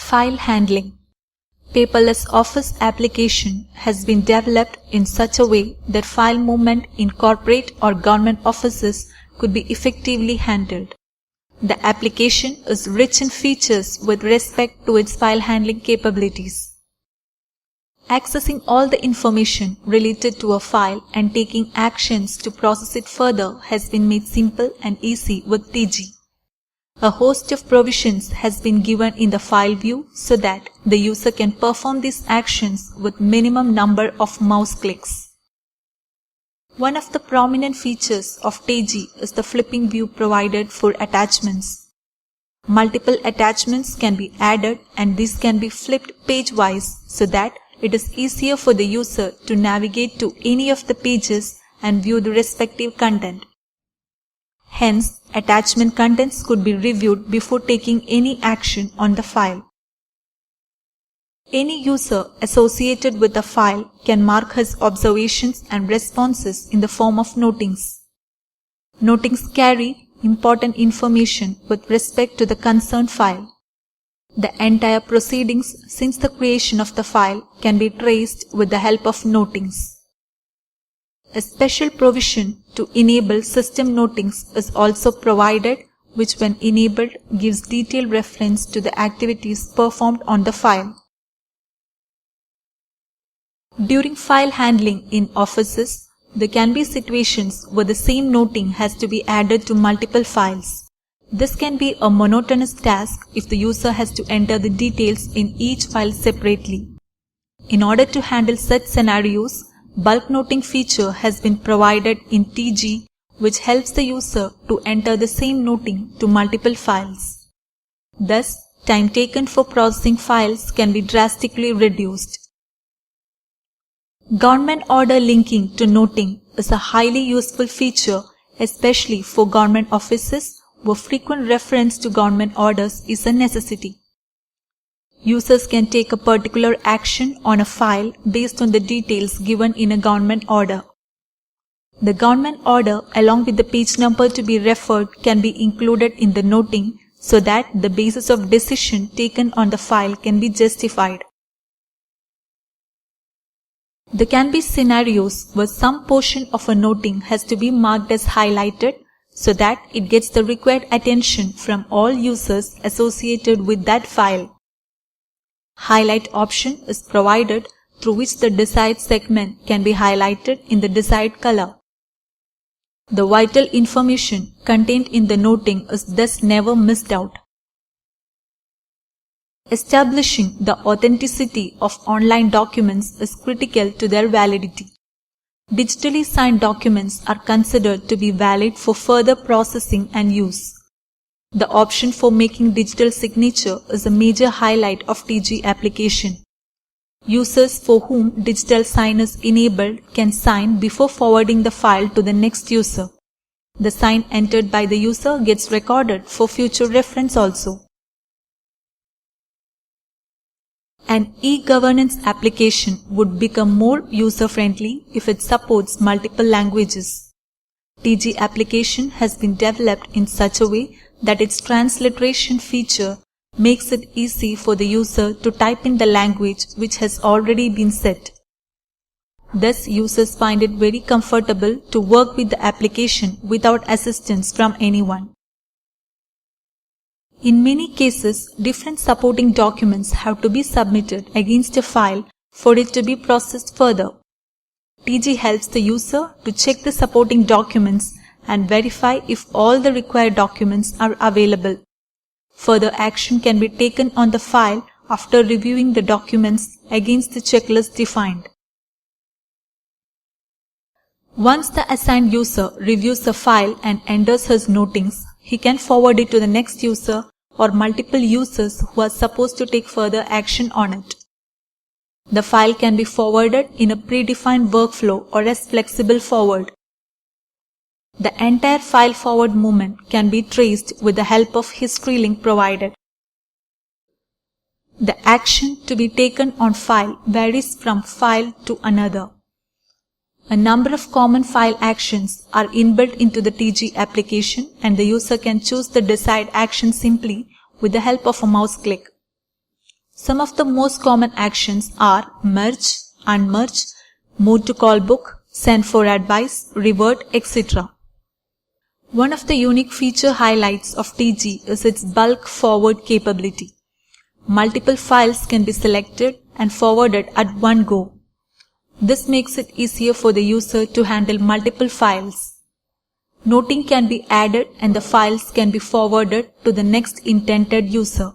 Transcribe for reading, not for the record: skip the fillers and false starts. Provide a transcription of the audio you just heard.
File handling. Paperless Office application has been developed in such a way that file movement in corporate or government offices could be effectively handled. The application is rich in features with respect to its file handling capabilities. Accessing all the information related to a file and taking actions to process it further has been made simple and easy with TG. A host of provisions has been given in the file view so that the user can perform these actions with minimum number of mouse clicks. One of the prominent features of TG is the flipping view provided for attachments. Multiple attachments can be added and these can be flipped page-wise so that it is easier for the user to navigate to any of the pages and view the respective content. Hence, attachment contents could be reviewed before taking any action on the file. Any user associated with a file can mark his observations and responses in the form of notings. Notings carry important information with respect to the concerned file. The entire proceedings since the creation of the file can be traced with the help of notings. A special provision to enable system notings is also provided, which when enabled gives detailed reference to the activities performed on the file. During file handling in offices, there can be situations where the same noting has to be added to multiple files. This can be a monotonous task if the user has to enter the details in each file separately. In order to handle such scenarios, bulk noting feature has been provided in TG, which helps the user to enter the same noting to multiple files. Thus, time taken for processing files can be drastically reduced. Government order linking to noting is a highly useful feature, especially for government offices where frequent reference to government orders is a necessity. Users can take a particular action on a file based on the details given in a government order. The government order along with the page number to be referred can be included in the noting so that the basis of decision taken on the file can be justified. There can be scenarios where some portion of a noting has to be marked as highlighted so that it gets the required attention from all users associated with that file. Highlight option is provided through which the desired segment can be highlighted in the desired color. The vital information contained in the noting is thus never missed out. Establishing the authenticity of online documents is critical to their validity. Digitally signed documents are considered to be valid for further processing and use. The option for making digital signature is a major highlight of TG application. Users for whom digital sign is enabled can sign before forwarding the file to the next user. The sign entered by the user gets recorded for future reference also. An e-governance application would become more user-friendly if it supports multiple languages. TG application has been developed in such a way that its transliteration feature makes it easy for the user to type in the language which has already been set. Thus, users find it very comfortable to work with the application without assistance from anyone. In many cases, different supporting documents have to be submitted against a file for it to be processed further. TG helps the user to check the supporting documents and verify if all the required documents are available. Further action can be taken on the file after reviewing the documents against the checklist defined. Once the assigned user reviews the file and enters his notings, he can forward it to the next user or multiple users who are supposed to take further action on it. The file can be forwarded in a predefined workflow or as flexible forward. The entire file forward movement can be traced with the help of history link provided. The action to be taken on file varies from file to another. A number of common file actions are inbuilt into the TG application and the user can choose the desired action simply with the help of a mouse click. Some of the most common actions are merge, unmerge, move to callbook, send for advice, revert, etc. One of the unique feature highlights of TG is its bulk forward capability. Multiple files can be selected and forwarded at one go. This makes it easier for the user to handle multiple files. Noting can be added and the files can be forwarded to the next intended user.